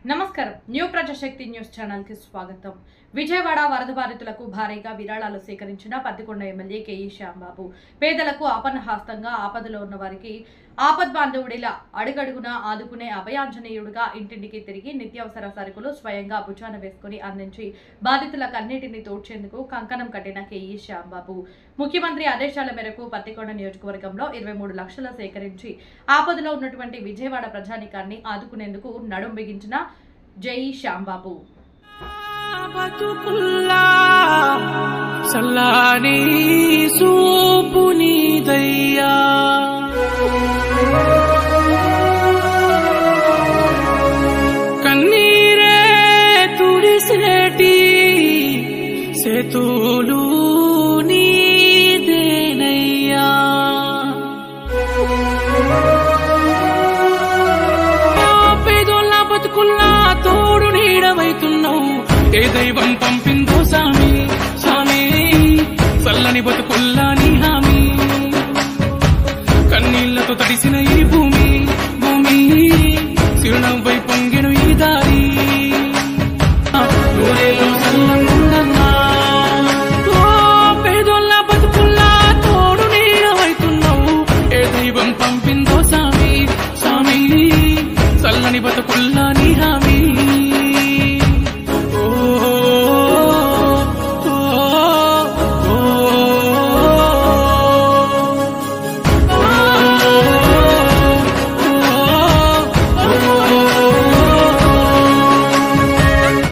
నమస్కారం new Prajasakti news channel కి స్వాగతం. విజయవాడ వరద బాధితులకు భారీగా విరాళాలు సేకరించిన పత్తికొండ ఎమ్మెల్యే కేఈ శ్యాంబాబు పేదలకు ఆపన్నహస్తంగా ఆపదలో ఉన్న వారికి ఆపద్బాంధవుడిలా అడుగడుగున ఆదుకునే అభయాంజనేయుడుగా ఇంటింటికి తిరిగి నిత్యావసర సరుకులు స్వయంగా భుజాన వేసుకుని అందించి బాధితులకు అన్నిటిని తోడ్చేందుకు కంకణం కట్టిన కేఈ శ్యాంబాబు ముఖ్యమంత్రి ఆదేశాల మేరకు పత్తికొండ నియోజకవర్గంలో 23 లక్షలు సేకరించి ఆపదలో ఉన్నటువంటి విజయవాడ ప్రజానికాన్ని ఆదుకునేందుకు నడుం బిగించిన జై శ్యాంబాబు. సల్లాని సూపుని దయ్యా కన్నీరే తుడిసేటి సేతులు నీదేనయ్యా పేదోళ్ళ బతుకుల్లా తోడు నీడవైతున్నావు. ఏ దైవం పంపిందో సామి సామి చల్లని బతుకుల్లా నీ హామీ కన్నీళ్లతో తడిసిన ఈ